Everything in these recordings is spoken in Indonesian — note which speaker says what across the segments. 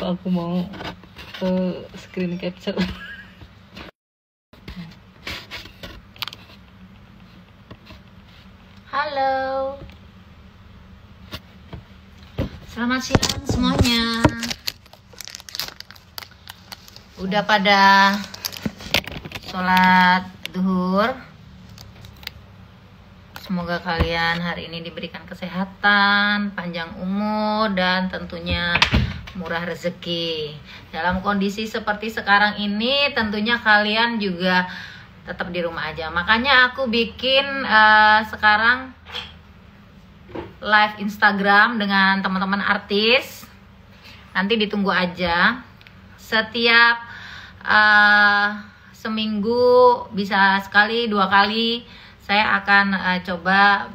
Speaker 1: aku mau ke screen capture.
Speaker 2: Halo, selamat siang semuanya. Udah pada sholat duhur? Semoga kalian hari ini diberikan kesehatan, panjang umur, dan tentunya murah rezeki. Dalam kondisi seperti sekarang ini, tentunya kalian juga tetap di rumah aja. Makanya aku bikin sekarang live Instagram dengan teman-teman artis. Nanti ditunggu aja. Setiap seminggu bisa sekali, 2 kali saya akan coba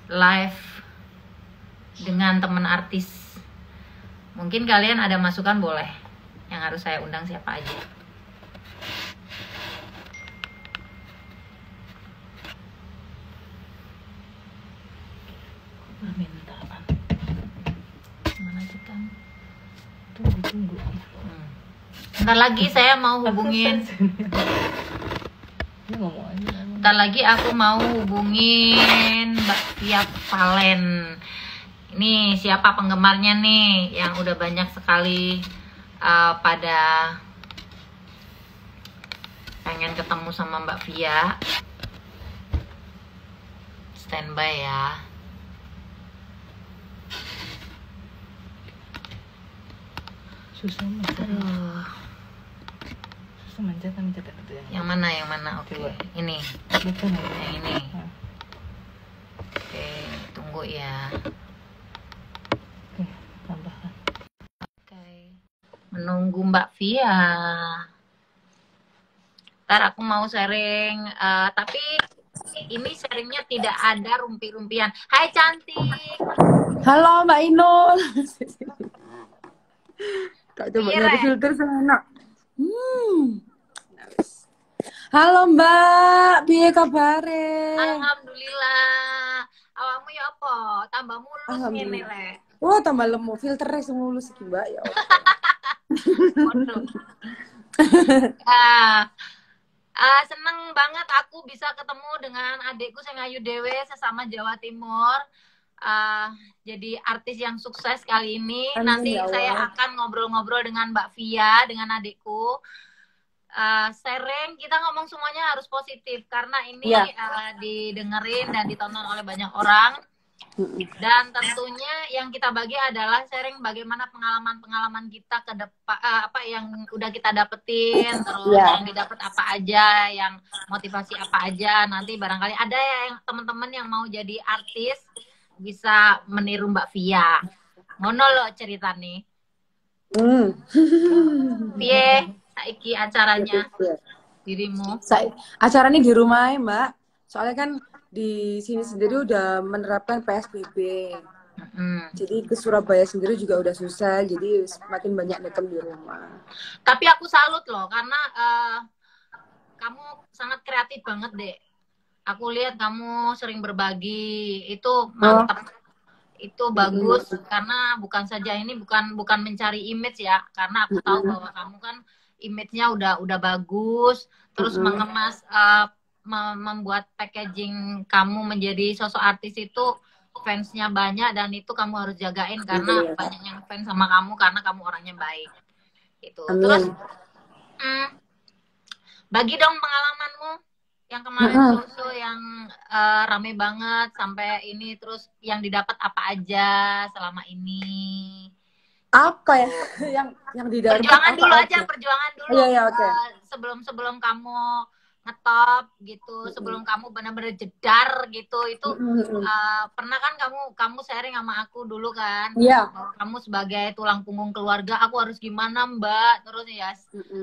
Speaker 2: live dengan teman artis. Mungkin kalian ada masukan boleh. Yang harus saya undang siapa aja.
Speaker 1: Minta apa?
Speaker 2: Mana kita?
Speaker 1: Tunggu.
Speaker 2: Ntar lagi saya mau hubungin.
Speaker 1: Ini ngomong aja.
Speaker 2: Ntar lagi aku mau hubungin Mbak Via Valen. Ini siapa penggemarnya nih yang udah banyak sekali pada pengen ketemu sama Mbak Via. Standby ya.
Speaker 1: Susah mencet. Susah mencet itu ya.
Speaker 2: Yang mana? Oke. Ini.
Speaker 1: Bukan ya.
Speaker 2: Yang ini. Oke, tunggu ya.
Speaker 1: Oke, tambahkan.
Speaker 2: Oke. Menunggu Mbak Via. Ntar aku mau sharing, tapi ini sharingnya tidak ada rumpi-rumpian. Hai cantik.
Speaker 3: Halo Mbak Inul. Tak coba
Speaker 2: Iya,
Speaker 3: nyari
Speaker 2: Re.
Speaker 3: filter sana. Halo Mbak, piye kabare?
Speaker 2: Alhamdulillah. Awakmu ya apa? Tambah mulus ngene,
Speaker 3: Alhamdulillah.
Speaker 2: Rek.
Speaker 3: Wah, tambah lemu filternya semulus iki Mbak ya.
Speaker 2: Waduh. Seneng banget aku bisa ketemu dengan adikku sing ayu dewe sesama Jawa Timur. Jadi artis yang sukses kali ini.
Speaker 3: Amin,
Speaker 2: Nanti
Speaker 3: ya Allah.
Speaker 2: saya akan ngobrol-ngobrol dengan Mbak Via, dengan adikku. Sharing, kita ngomong semuanya harus positif karena ini
Speaker 3: Ya.
Speaker 2: didengerin dan ditonton oleh banyak orang. Dan tentunya yang kita bagi adalah sharing bagaimana pengalaman-pengalaman kita ke depan, apa yang udah kita dapetin, terus
Speaker 3: Ya.
Speaker 2: yang didapat apa aja, yang motivasi apa aja. Nanti barangkali ada yang teman-teman yang mau jadi artis bisa meniru Mbak Via. Ngono lo cerita nih. Piye saiki acaranya dirimu?
Speaker 3: Acaranya di rumah ya Mbak. Soalnya kan di sini sendiri udah menerapkan PSBB. Jadi ke Surabaya sendiri juga udah susah. Jadi semakin banyak nekem di rumah.
Speaker 2: Tapi aku salut loh karena kamu sangat kreatif banget deh. Aku lihat kamu sering berbagi, itu mantap. Itu bagus karena bukan saja ini bukan mencari image ya, karena aku tahu bahwa kamu kan image-nya udah bagus, terus mengemas membuat packaging kamu menjadi sosok artis itu fansnya banyak dan itu kamu harus jagain karena banyak yang fans sama kamu karena kamu orangnya baik. Itu. Terus bagi dong pengalamanmu yang kemarin show yang rame banget sampai ini, terus yang didapat apa aja selama ini?
Speaker 3: Apa ya yang di dalam
Speaker 2: Perjuangan dulu aja, perjuangan dulu.
Speaker 3: Iya, oke.
Speaker 2: Sebelum kamu ngetop gitu, sebelum kamu benar-benar jedar gitu, itu pernah kan kamu sharing sama aku dulu kan?
Speaker 3: Iya.
Speaker 2: Bahwa kamu sebagai tulang punggung keluarga, aku harus gimana Mbak? Terus ya,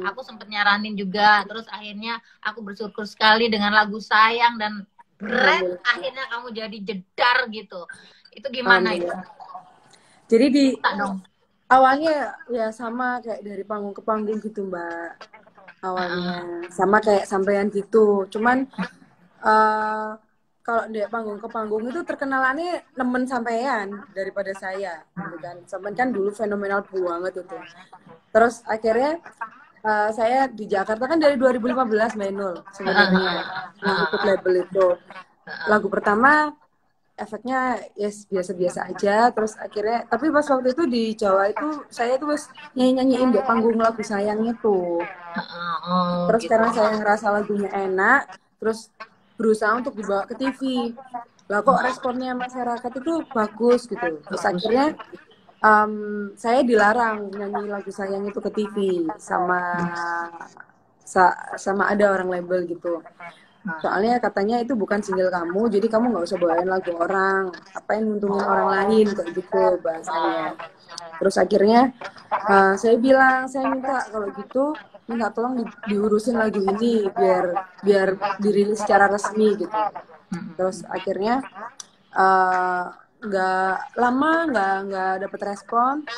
Speaker 2: aku sempet nyaranin juga. Terus akhirnya aku bersyukur sekali dengan lagu Sayang dan akhirnya kamu jadi jedar gitu. Itu gimana itu?
Speaker 3: Jadi
Speaker 2: dong.
Speaker 3: Awalnya ya sama kayak dari panggung ke panggung gitu Mbak. Awalnya sama kayak sampean gitu. Cuman kalau di panggung ke panggung itu terkenalannya nemen sampean daripada saya gitu kan. Sampean kan dulu fenomenal banget itu. Terus akhirnya saya di Jakarta kan dari 2015 Mbak Inul sebenarnya yang ikut label itu. Lagu pertama efeknya yes biasa-biasa aja, terus akhirnya tapi pas waktu itu di Jawa itu saya tuh nyanyiin di panggung lagu sayang itu. Terus
Speaker 2: gitu.
Speaker 3: karena saya ngerasa lagunya enak, terus berusaha untuk dibawa ke TV. Lah kok responnya masyarakat itu bagus gitu. Terus akhirnya saya dilarang nyanyi lagu sayang itu ke TV sama sama ada orang label gitu. Soalnya katanya itu bukan single kamu, jadi kamu nggak usah bawain lagu orang. Apa yang nguntungin orang lain kayak gitu bahasanya. Terus akhirnya saya bilang, saya minta kalau gitu minta tolong diurusin lagu ini biar dirilis secara resmi gitu. Terus akhirnya nggak lama nggak dapet respon.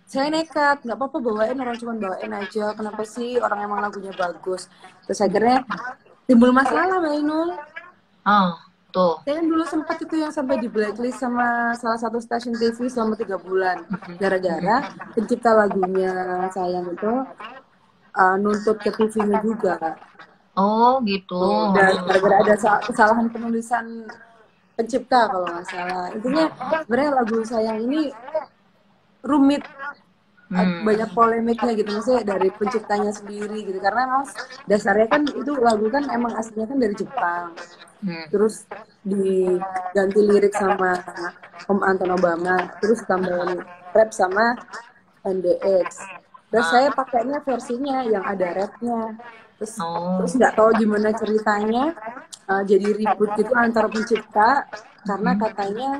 Speaker 3: Saya nekat, nggak apa-apa bawain, orang cuma bawain aja. Kenapa sih, orang emang lagunya bagus. Terus akhirnya timbul masalah Mbak Inul.
Speaker 2: Tuh.
Speaker 3: Saya kan dulu sempat itu yang sampai di blacklist sama salah satu stasiun TV selama 3 bulan. Gara-gara pencipta lagunya sayang itu nuntut ke TV-nya juga.
Speaker 2: Oh gitu.
Speaker 3: Dan gara-gara ada kesalahan penulisan pencipta kalau nggak salah. Intinya sebenarnya lagu sayang ini rumit, banyak polemiknya gitu, maksudnya dari penciptanya sendiri gitu, karena emang dasarnya kan itu lagu kan emang aslinya kan dari Jepang, terus diganti lirik sama Om Anton Obama, terus tambahin rap sama NDX, terus saya pakainya versinya yang ada rapnya, terus nggak tahu gimana ceritanya jadi ribut gitu antar pencipta karena katanya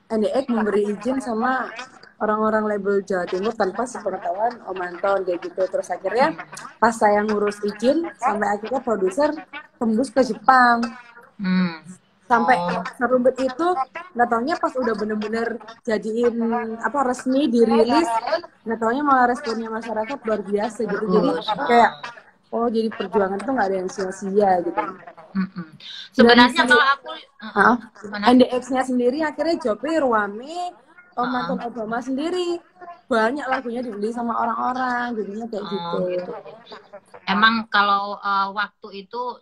Speaker 3: NDX memberi izin sama orang-orang label Jawa Timur tanpa sepengetahuan Om Anton kayak gitu. Terus akhirnya pas saya ngurus izin sampai akhirnya produser tembus ke Jepang. Sampai serumit itu nggak taunya pas udah bener-bener jadiin apa resmi dirilis, nggak taunya malah responnya masyarakat luar biasa gitu. Jadi kayak jadi perjuangan itu nggak ada yang sia-sia gitu.
Speaker 2: Sebenarnya kalau aku
Speaker 3: NDX-nya sendiri akhirnya jawabnya Ruame, Om Anton Obama sendiri banyak lagunya dibeli sama orang-orang, jadinya kayak gitu.
Speaker 2: Emang kalau waktu itu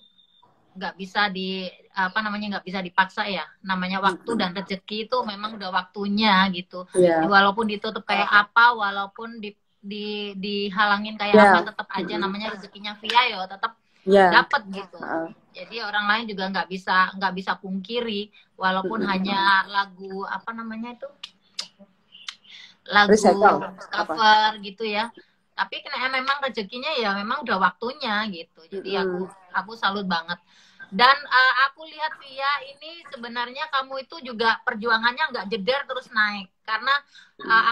Speaker 2: nggak bisa nggak bisa dipaksa ya, namanya waktu dan rezeki itu memang udah waktunya gitu. Walaupun ditutup kayak apa, walaupun dihalangin kayak apa, tetap aja namanya rezekinya via tetap dapat gitu. Jadi orang lain juga nggak bisa pungkiri, walaupun hanya lagu lagu cover gitu ya, tapi memang rezekinya ya memang udah waktunya gitu. Jadi aku salut banget. Dan aku lihat Via ini sebenarnya kamu itu juga perjuangannya nggak jeder terus naik, karena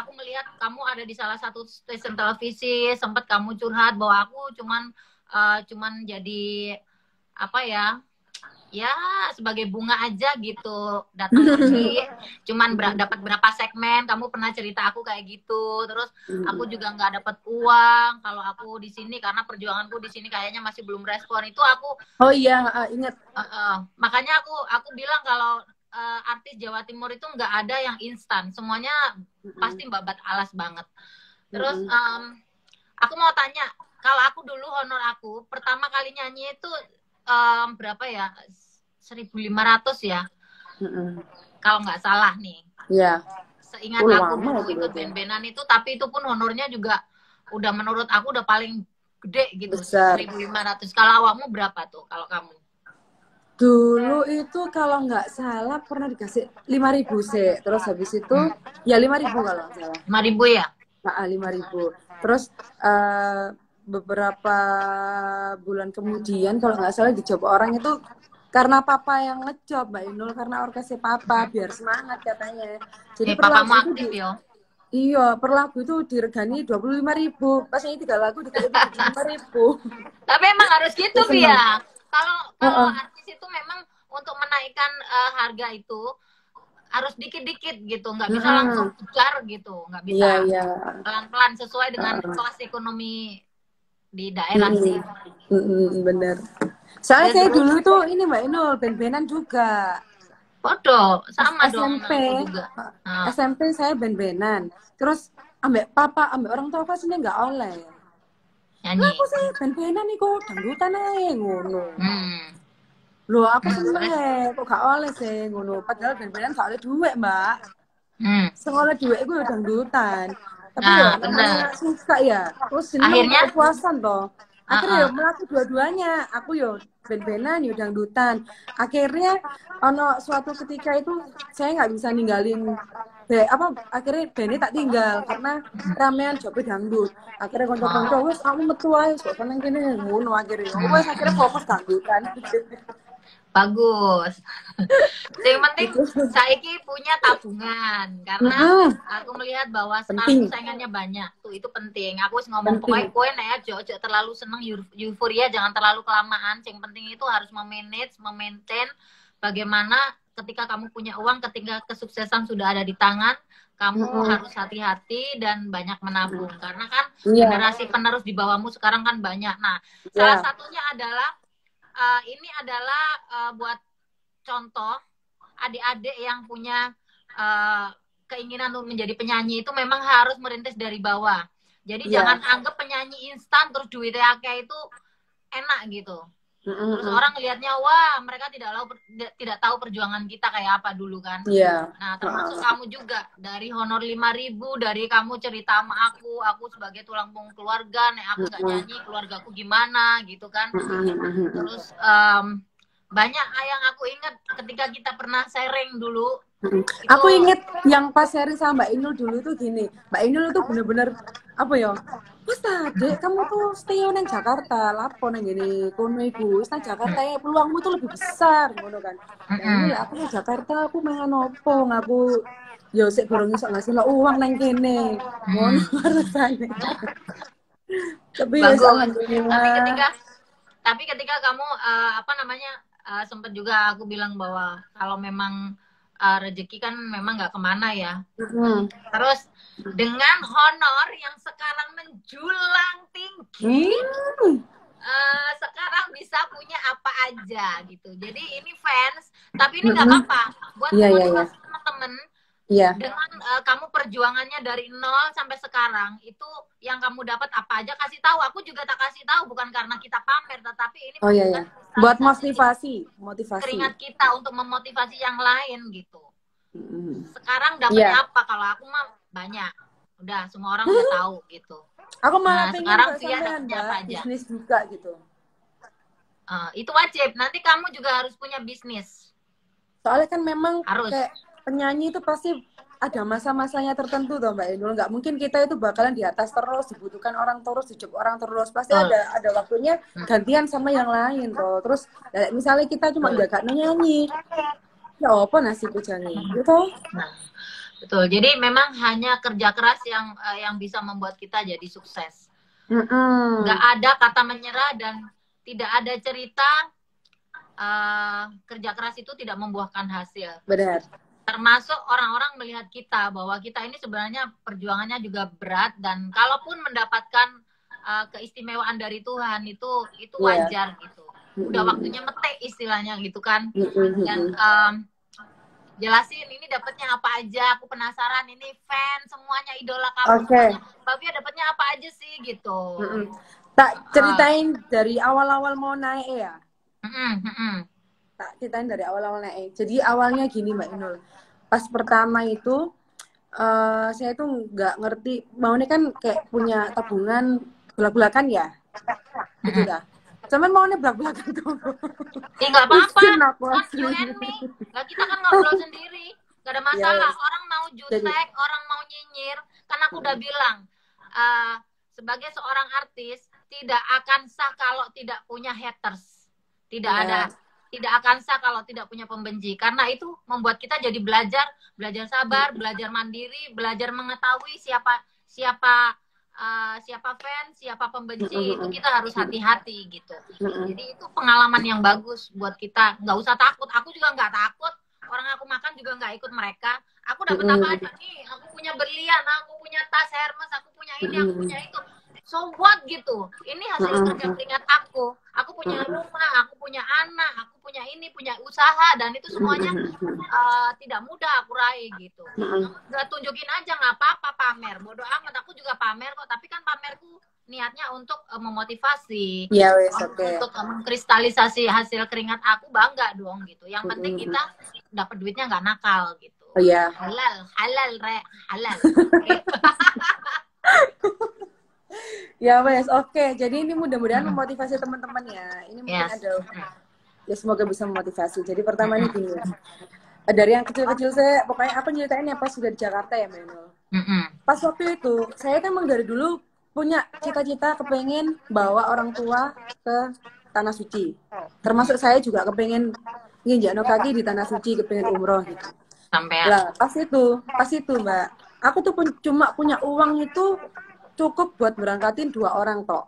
Speaker 2: aku melihat kamu ada di salah satu stasiun televisi, sempat kamu curhat bahwa aku cuman jadi ya sebagai bunga aja gitu, datang pergi cuman dapat berapa segmen, kamu pernah cerita aku kayak gitu. Terus aku juga nggak dapat uang kalau aku di sini karena perjuanganku di sini kayaknya masih belum respon. Itu aku
Speaker 3: ingat.
Speaker 2: Makanya aku bilang kalau artis Jawa Timur itu nggak ada yang instan, semuanya pasti babat alas banget. Terus aku mau tanya, kalau aku dulu honor aku pertama kali nyanyi itu berapa ya, 1.500 ya, kalau nggak salah nih. Seingat aku dulu ikut band-bandan itu, tapi itu pun honornya juga udah menurut aku udah paling gede gitu, 1.500. Kalau awakmu berapa tuh kalau kamu?
Speaker 3: Dulu itu kalau nggak salah pernah dikasih 5.000 sih, terus habis itu ya 5.000 kalau nggak salah.
Speaker 2: 5.000 ya?
Speaker 3: 5.000. Terus beberapa bulan kemudian kalau nggak salah dicoba orang itu karena papa yang ngejob Mbak Inul, karena orkesnya papa biar semangat katanya. Jadi per lagu itu per lagu itu diregani 25.000. Pas nyanyi 3 lagu dikasih 25.000.
Speaker 2: Tapi emang harus gitu ya. Kalau artis itu memang untuk menaikkan harga itu harus dikit-dikit gitu, nggak bisa langsung kejar gitu, nggak bisa pelan-pelan sesuai dengan kelas ekonomi di daerah sih.
Speaker 3: Bener. Soalnya
Speaker 2: Ya
Speaker 3: saya
Speaker 2: terus
Speaker 3: dulu tuh ini Mbak Inul, band-bandan juga.
Speaker 2: foto sama dong
Speaker 3: SMP,
Speaker 2: aku juga.
Speaker 3: SMP saya band-bandan. Terus ambek papa, ambek orang tua aku sini nggak oleh. Lah
Speaker 2: Nyanyi.
Speaker 3: aku sih band-bandan nih kok dangdutan aja ngono.
Speaker 2: Hmm.
Speaker 3: Loh aku seneng
Speaker 2: Terus?
Speaker 3: kok gak oleh sih ngono. Padahal band-bandan gak oleh duit Mbak.
Speaker 2: Hmm.
Speaker 3: Sekolah duit itu ya dangdutan. Tapi ya
Speaker 2: Nah, bener.
Speaker 3: namanya suka ya. Terus seneng
Speaker 2: Akhirnya,
Speaker 3: kepuasan toh. Akhirnya ya
Speaker 2: uh-uh.
Speaker 3: melaku dua-duanya. Aku yo band-bandan yo dangdutan. Akhirnya ono suatu ketika itu saya nggak bisa ninggalin akhirnya bandnya tak tinggal karena ramean jobe dangdut. Akhirnya konco-konco wes kamu metu ae kok seneng kene ngono akhirnya. Wes akhirnya fokus dangdutan.
Speaker 2: Bagus. Yang penting
Speaker 3: Gitu.
Speaker 2: saiki punya tabungan karena aku melihat bahwa sekarang
Speaker 3: Penting.
Speaker 2: tuh saingannya banyak. Tuh itu penting. Aku harus ngomong pokoknya kowe nek aja terlalu seneng euforia, jangan terlalu kelamaan. Yang penting itu harus memanage, memaintain bagaimana ketika kamu punya uang, ketika kesuksesan sudah ada di tangan, kamu harus hati-hati dan banyak menabung karena kan generasi penerus di bawahmu sekarang kan banyak. Nah, salah satunya adalah ini adalah buat contoh adik-adik yang punya keinginan untuk menjadi penyanyi itu memang harus merintis dari bawah. Jadi jangan anggap penyanyi instan terus duitnya akeh itu enak gitu. Terus orang ngelihatnya wah mereka tidak tahu perjuangan kita kayak apa dulu kan. Nah termasuk kamu juga dari honor 5.000 dari kamu cerita sama aku sebagai tulang punggung keluarga, nek aku gak nyanyi keluargaku gimana gitu kan. Terus banyak yang aku ingat ketika kita pernah sharing dulu.
Speaker 3: Aku inget yang pas sharing sama Mbak Inul dulu tuh gini, Mbak Inul tuh bener-bener apa ya? Wes Dek, kamu tuh stay nang Jakarta, lapo nang gini kono iku. Wes nang Jakarta ya peluangmu tuh lebih besar ngono kan. Mbak Inul aku nang Jakarta aku mangan opo, ngaku yo sik gorong iso ngasih lo uang nang kene. Ngono harusane. Tapi ya alhamdulillah.
Speaker 2: Tapi ketika kamu sempat juga aku bilang bahwa kalau memang rezeki kan memang nggak kemana ya. Terus dengan honor yang sekarang menjulang tinggi, sekarang bisa punya apa aja gitu. Jadi ini fans, tapi ini nggak apa-apa buat motivasi teman-teman. Dengan kamu perjuangannya dari nol sampai sekarang itu yang kamu dapat apa aja kasih tahu. Aku juga tak kasih tahu bukan karena kita pamer, tetapi ini
Speaker 3: buat motivasi
Speaker 2: keringat kita untuk memotivasi yang lain gitu. Sekarang dapatnya apa? Kalau aku mah banyak, udah semua orang udah tahu gitu.
Speaker 3: Aku malah pengen
Speaker 2: sekarang Via dapatnya apa aja?
Speaker 3: Bisnis juga gitu.
Speaker 2: Itu wajib. Nanti kamu juga harus punya bisnis.
Speaker 3: Soalnya kan memang
Speaker 2: harus.
Speaker 3: Kayak penyanyi itu pasti ada masa-masanya tertentu toh Mbak Inul. Nggak mungkin kita itu bakalan di atas terus, dibutuhkan orang terus, dijob orang terus. Pasti ada waktunya gantian sama yang lain toh. Terus misalnya kita cuma jaga nyanyi, ya apa nasib janji gitu.
Speaker 2: Betul. Jadi memang hanya kerja keras yang bisa membuat kita jadi sukses. Nggak ada kata menyerah dan tidak ada cerita kerja keras itu tidak membuahkan hasil.
Speaker 3: Benar.
Speaker 2: Termasuk orang-orang melihat kita bahwa kita ini sebenarnya perjuangannya juga berat dan kalaupun mendapatkan keistimewaan dari Tuhan itu wajar gitu. Udah waktunya metek istilahnya gitu kan. Dan jelasin ini dapatnya apa aja. Aku penasaran ini fans semuanya idola kamu. Mbak Via dapatnya apa aja sih gitu.
Speaker 3: Tak ceritain dari awal-awal mau naik ya. Tak ceritain dari awal-awal naik. Jadi awalnya gini Mbak Inul. Pas pertama itu saya tuh nggak ngerti. Maunya kan kayak punya tabungan belak-belakan ya. Gitu ya. Cuman maunya belak-belakan tuh.
Speaker 2: Nggak apa-apa. Kan you and me. Kita kan ngobrol sendiri. Gak ada masalah. Orang mau jutek, orang mau nyinyir. Kan aku udah bilang. Sebagai seorang artis tidak akan sah kalau tidak punya haters. Tidak akan sah kalau tidak punya pembenci karena itu membuat kita jadi belajar sabar, belajar mandiri, belajar mengetahui siapa fans, siapa pembenci, itu kita harus hati-hati gitu. Jadi itu pengalaman yang bagus buat kita, nggak usah takut. Aku juga nggak takut. Orang aku makan juga nggak ikut mereka. Aku dapat apa aja nih? Aku punya berlian, aku punya tas Hermes, aku punya ini, aku punya itu. So what gitu? Ini hasil kerja keringat aku. Aku punya rumah, aku punya punya anak, aku punya ini, punya usaha, dan itu semuanya tidak mudah aku raih gitu. Nggak tunjukin aja, nggak apa-apa pamer, bodoh amat, aku juga pamer kok, tapi kan pamerku niatnya untuk memotivasi,
Speaker 3: Ya wes, oke.
Speaker 2: untuk mengkristalisasi hasil keringat aku, bangga dong gitu. Yang penting kita dapat duitnya nggak nakal gitu.
Speaker 3: Oh iya.
Speaker 2: Halal, halal.
Speaker 3: Ya wes, oke. Jadi ini mudah-mudahan memotivasi teman-teman ya. Ini mungkin
Speaker 2: Yes.
Speaker 3: ada, ya semoga bisa memotivasi. Jadi pertama ini gini ya. Dari yang kecil-kecil saya, pokoknya aku nyeritain ya pas sudah di Jakarta ya, Mbak Inul. Pas waktu itu, saya kan emang dari dulu punya cita-cita kepengen bawa orang tua ke Tanah Suci. Termasuk saya juga kepengen nginjakno kaki di Tanah Suci, kepengen umroh gitu.
Speaker 2: Sampai
Speaker 3: Lah, pas itu Mbak, aku tuh cuma punya uang itu cukup buat berangkatin 2 orang tok.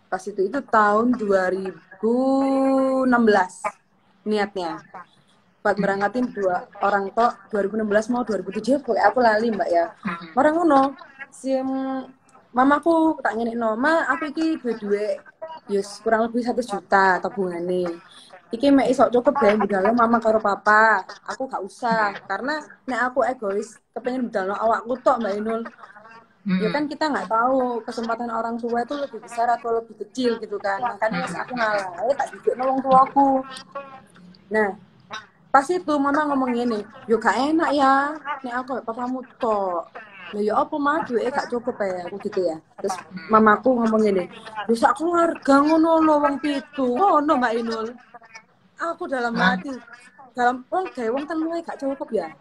Speaker 3: Pas itu tahun 2016 niatnya. Buat berangkatin 2 orang tok, 2016 mau 2007, pokoknya aku lali Mbak ya. Orang ngono, mamaku tak ngenekno, "Ma, aku iki duwe yus kurang lebih 1 juta tabungane. Iki mek iso cukup gawe budalno mama karo papa. Aku gak usah, karena nek aku egois kepengen budalno awakku tok Mbak Inul. Ya kan kita nggak tahu kesempatan orang tua itu lebih besar atau lebih kecil gitu kan. Makanya aku ngalah, tak duduk nolong tuaku. Nah, pas itu mama ngomong gini, "Yo gak enak ya, nek aku papamu tok. Lah ya apa mah duwe gak cukup ya," aku gitu ya. Terus mamaku ngomong gini, "Yo sak keluarga ngono lho wong 7." Ngono Mbak Inul. Aku dalam hati, gawe wong telu gak cukup ya.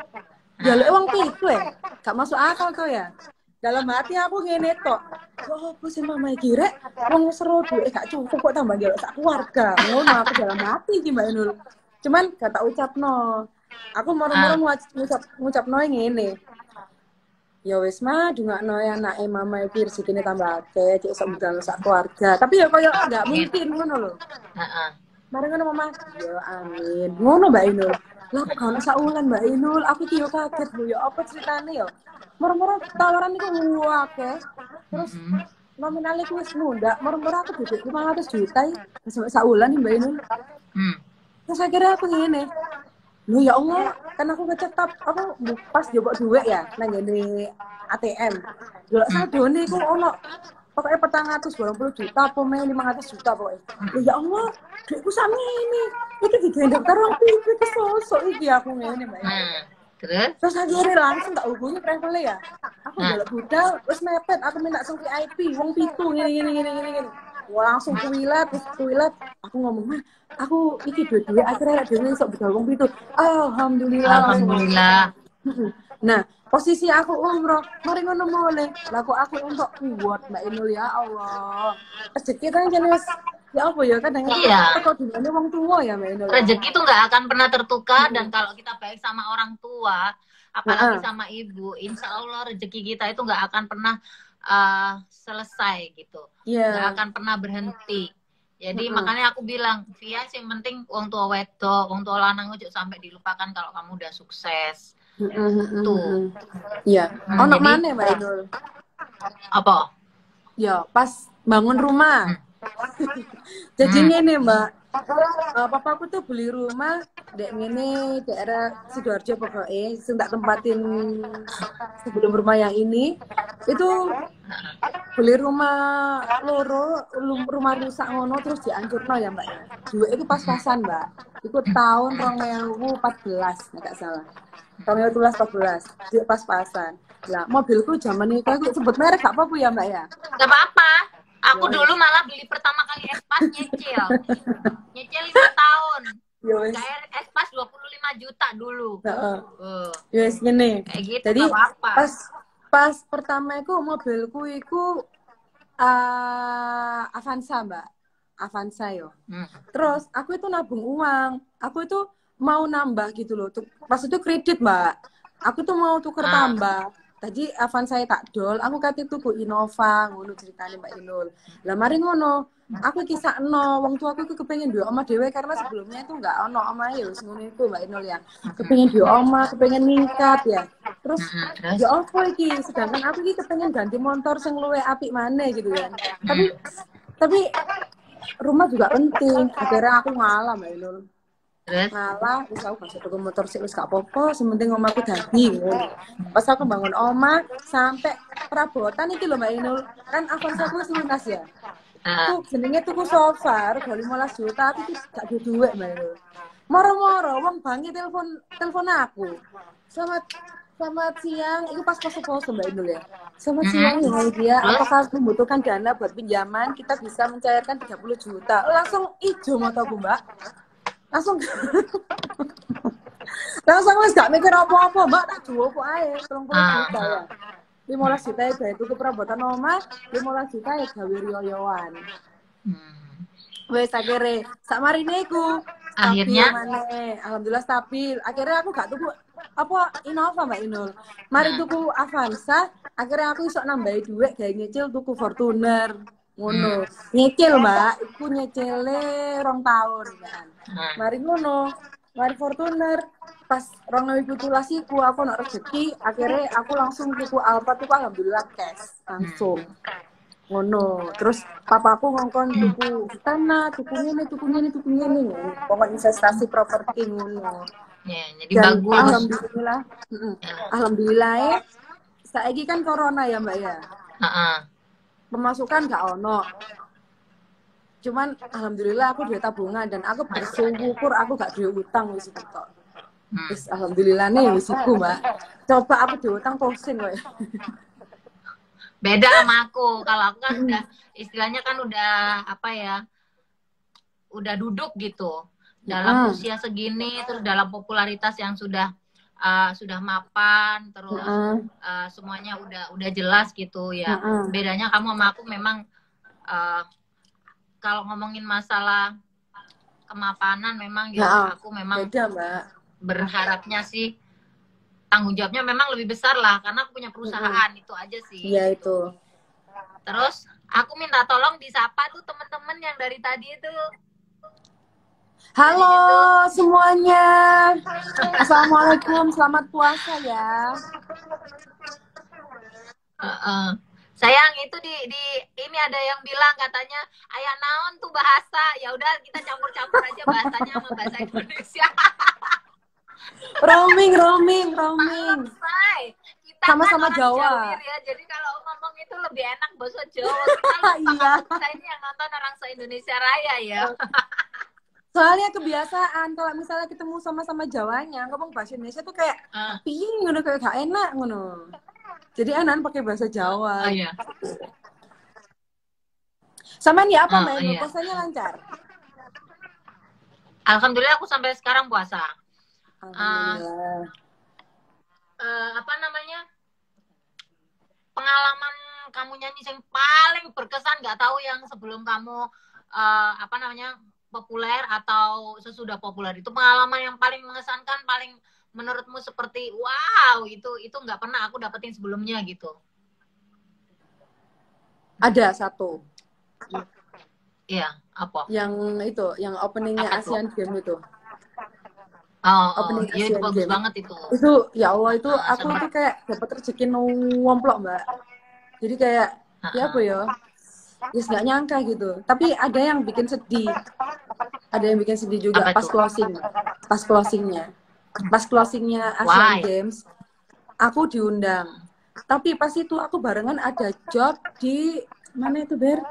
Speaker 3: Jaluk wong 7 ya, gak masuk akal tuh ya. Dalam hati aku ngene tok. Yo apa sih mama iki rek? Wong seru duwe gak cukup kok tambah njaluk sak keluarga. Ngono aku dalam hati iki Mbak Inul. Cuman gak tak ucapno. Aku moro-moro ngucapno ngene. Ya wis mah dungakno anake mama iki rezekine tambah akeh, cek iso budal sak keluarga. Tapi ya koyo enggak mungkin ngono lho.
Speaker 2: Heeh.
Speaker 3: Mari ngono mama. Ya amin. Ngono Mbak Inul. Lah kok gak ono saulan Mbak Inul, aku iki yo kaget lho, ya apa ceritane yo? Moro-moro tawaran iku akeh. Terus nominalnya ku wis mundak, moro-moro aku duit 500 juta sampai saulan Mbak Inul. Terus akhirnya aku ngene. Loh ya Allah, kan aku ngecetap, aku pas jobok duit ya, nang ngene ATM. Delok saldone iku ono pokoknya 480 juta, apa 500 juta pokoknya. Loh ya Allah, duitku sami ini. Iki digendong karo wong iki sosok iki aku ngene Mbak. Terus akhirnya langsung tak hubungi travelnya ya. Aku njaluk budal, terus mepet, aku minta sing VIP, wong 7 ngene. Wah langsung kuwilat, aku ngomong, "Mah, aku iki duit akhirnya dhewe iso budal wong 7." Alhamdulillah. Nah, posisi aku umroh, mari ngono mulai. Lah kok aku untuk kuat Mbak Inul ya Allah. Rezeki kan jenis ya apa ya kadang-kadang kok dimana wong tua ya Mbak Inul.
Speaker 2: Rezeki tuh nggak akan pernah tertukar dan kalau kita baik sama orang tua, apalagi sama ibu, insya Allah rezeki kita itu nggak akan pernah selesai gitu, nggak akan pernah berhenti. Jadi makanya aku bilang, Via yang penting wong tua wedok, wong tua lanang ojo sampai dilupakan kalau kamu udah sukses. Tuh.
Speaker 3: Iya. Ono mana Mbak Inul?
Speaker 2: Apa?
Speaker 3: Ya, pas bangun rumah. Jadi ngene Mbak, papaku tuh beli rumah dek ngene daerah Sidoarjo pokoknya, sing tak tempatin sebelum rumah yang ini. Itu beli rumah loro, rumah rusak ngono terus dihancurno ya Mbak. Dua itu pas-pasan Mbak. Itu tahun 2014 nek gak salah. Tahun 2014, dia pas-pasan. Lah mobilku zaman itu aku sebut merek gak apa-apa ya Mbak ya?
Speaker 2: Gak apa-apa. Aku dulu malah beli pertama kali Espas nyicil 5 tahun. Espas 25 juta dulu.
Speaker 3: Yes, gini.
Speaker 2: Kayak gitu.
Speaker 3: Jadi
Speaker 2: apa-apa.
Speaker 3: pas pertama itu mobilku itu Avanza Mbak, Avanza yo. Terus aku itu nabung uang, aku itu mau nambah gitu loh. Pas itu kredit Mbak, aku tuh mau tuker tambah. Tadi Avanza tak dol, aku kate tuku Innova, ngono ceritane Mbak Inul. Lah mari ngono, aku kisahno wong tuaku iku kepengin duwe omah dhewe karena sebelumnya itu enggak ono omahe wis ngono iku Mbak Inul ya. Kepengin duwe omah, kepengin ningkat ya. Terus ya apa iki? Sedangkan aku iki kepengin ganti motor sing luwih apik maneh gitu kan. Tapi rumah juga penting. Akhirnya aku ngalah Mbak Inul.
Speaker 2: Terus?
Speaker 3: Ngalah, terus aku gak tuku motor sih, wis gak apa-apa, sementing omahku dadi ngono. Pas aku bangun omah sampai perabotan iki lho Mbak Inul, kan Avanza aku wis lunas ya. Tuh jenenge tuku sofa rego 15 juta, aku gak duwe duit Mbak Inul. Moro-moro wong bangi telepon aku. Selamat siang, itu pas poso-poso Mbak Inul ya. Selamat siang ya dia, apakah membutuhkan dana buat pinjaman? Kita bisa mencairkan 30 juta. Langsung ijo mataku Mbak. Langsung wis gak mikir apa-apa Mbak, tak jual kok ae 30 juta ya. 15 juta ya gawe tuku perabotan omah, 15 juta ya gawe riyoyoan. Wes akhirnya sak marine iku
Speaker 2: akhirnya
Speaker 3: alhamdulillah stabil. Akhirnya aku gak tuku apa Innova Mbak Inul. Mari tuku Avanza, akhirnya aku iso nambahi duit gawe nyicil tuku Fortuner. Ngono. Nyicil Mbak, iku nyicile 2 tahun kan. Mari ngono. Mari Fortuner pas 2017 iku aku nak rezeki, akhirnya aku langsung tuku Alphard tuku alhamdulillah cash langsung. Ngono. Terus papaku ngongkon tuku tanah, tuku ngene. Pokok investasi properti ngono.
Speaker 2: Ya, jadi
Speaker 3: dan
Speaker 2: bagus.
Speaker 3: Alhamdulillah. Alhamdulillah ya. Saiki kan corona ya, Mbak ya. Pemasukan gak ono. Cuman alhamdulillah aku duwe tabungan dan aku bersyukur aku gak duwe utang wis iku tok. Wis alhamdulillah nih wis iku, Mbak. Coba aku duwe utang pusing kowe.
Speaker 2: Beda sama aku. Kalau aku kan udah istilahnya kan udah apa ya? Udah duduk gitu. Dalam usia segini, terus dalam popularitas yang sudah mapan, terus semuanya udah jelas gitu ya. Bedanya kamu sama aku memang kalau ngomongin masalah kemapanan memang gitu, aku memang
Speaker 3: beda, Mbak.
Speaker 2: Berharapnya sih tanggung jawabnya memang lebih besar lah karena aku punya perusahaan, itu aja sih.
Speaker 3: Iya itu.
Speaker 2: Terus aku minta tolong disapa tuh teman-teman yang dari tadi itu.
Speaker 3: Halo semuanya. Assalamualaikum, selamat puasa ya.
Speaker 2: Sayang itu di ini ada yang bilang katanya ayah naon tuh bahasa. Ya udah kita campur-campur aja bahasanya sama bahasa Indonesia.
Speaker 3: roaming.
Speaker 2: Kita
Speaker 3: Sama-sama
Speaker 2: kan
Speaker 3: Jawa.
Speaker 2: Ya. Jadi kalau ngomong itu lebih enak bahasa Jawa. Kita ini yang nonton orang se-Indonesia Raya ya.
Speaker 3: Soalnya kebiasaan kalau misalnya ketemu sama-sama Jawanya ngomong bahasa Indonesia tuh kayak ping ngono, kayak gak enak ngono. Jadi enak pakai bahasa Jawa.
Speaker 2: Iya.
Speaker 3: Sama nih apa Mbak Inu? Puasanya lancar?
Speaker 2: Alhamdulillah aku sampai sekarang puasa.
Speaker 3: Alhamdulillah.
Speaker 2: Apa namanya? Pengalaman kamu nyanyi yang paling berkesan, nggak tahu yang sebelum kamu apa namanya populer atau sesudah populer, itu pengalaman yang paling mengesankan, paling menurutmu seperti wow, itu nggak pernah aku dapetin sebelumnya gitu.
Speaker 3: Ada satu.
Speaker 2: Iya, apa?
Speaker 3: Yang itu, yang openingnya Asian Games itu.
Speaker 2: Opening iya, itu bagus banget itu.
Speaker 3: Itu ya Allah, itu aku tuh kayak dapat rezeki nomplok Mbak. Jadi kayak ya apa ya? Yes, nggak nyangka gitu. Tapi ada yang bikin sedih. Ada yang bikin sedih juga pas closing. Pas closingnya Asian Games, aku diundang. Tapi pas itu aku barengan ada job di mana itu Ber?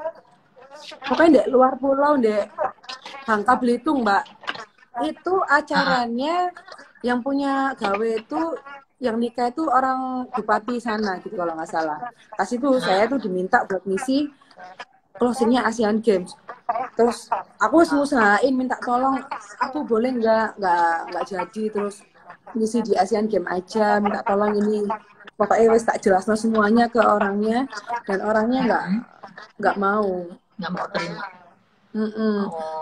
Speaker 3: Pokoknya di luar pulau, di Bangka Belitung, Mbak. Itu acaranya yang punya gawe itu, yang nikah itu orang bupati sana gitu kalau nggak salah. Pas itu saya tuh diminta buat ngisi closingnya Asian Games. Terus aku usahain minta tolong, aku boleh nggak jadi terus ngisi di Asian Games aja, minta tolong ini. Pokoknya wes tak jelasno semuanya ke orangnya, dan orangnya nggak mau
Speaker 2: terima.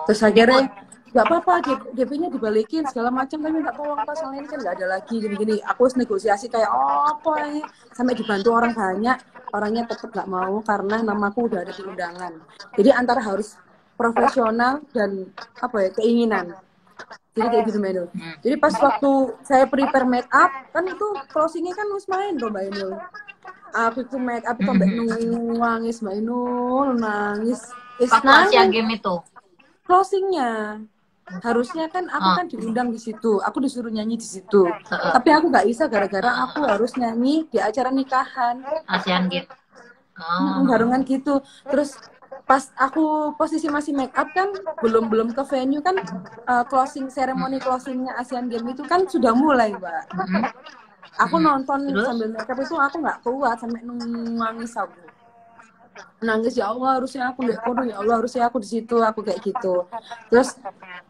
Speaker 3: Terus akhirnya nggak apa-apa, DP-nya dibalikin segala macam, tapi minta tolong pas soalnya ini kan nggak ada lagi gini-gini. Aku harus negosiasi kayak apa ini, sampai dibantu orang banyak, orangnya tetap nggak mau karena namaku udah ada di undangan. Jadi antara harus profesional dan apa ya, keinginan. Jadi kayak gitu Mbak Inul. Jadi pas waktu saya prepare make up, kan itu closingnya kan harus main dong Mbak Inul. Aku itu make up itu sampai nangis Mbak Inul, nangis.
Speaker 2: waktu Asian Games itu?
Speaker 3: Closingnya. Harusnya kan aku kan diundang di situ, aku disuruh nyanyi di situ. Tapi aku nggak bisa gara-gara aku harus nyanyi di acara nikahan.
Speaker 2: Asian Games.
Speaker 3: Barengan gitu. Terus pas aku posisi masih make up kan, belum ke venue kan, closing ceremony closingnya Asian Games itu kan sudah mulai, Mbak. Aku nonton sambil make up itu aku nggak kuat sampai nangis aku. Nangis, ya Allah harusnya aku lihat kono, ya Allah harusnya aku di situ, aku kayak gitu. Terus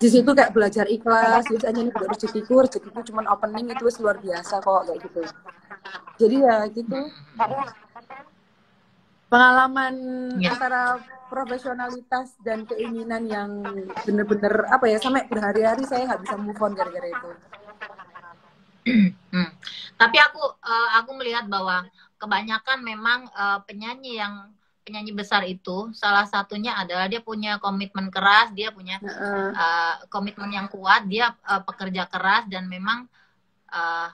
Speaker 3: di situ kayak belajar ikhlas, biasanya ini harus rezekiku cuman opening itu luar biasa kok kayak gitu. Jadi ya gitu. Pengalaman antara profesionalitas dan keinginan yang bener-bener apa ya, sampai berhari-hari saya nggak bisa move on gara-gara itu.
Speaker 2: Tapi aku melihat bahwa kebanyakan memang penyanyi besar itu salah satunya adalah dia punya komitmen keras, dia punya komitmen yang kuat, dia pekerja keras dan memang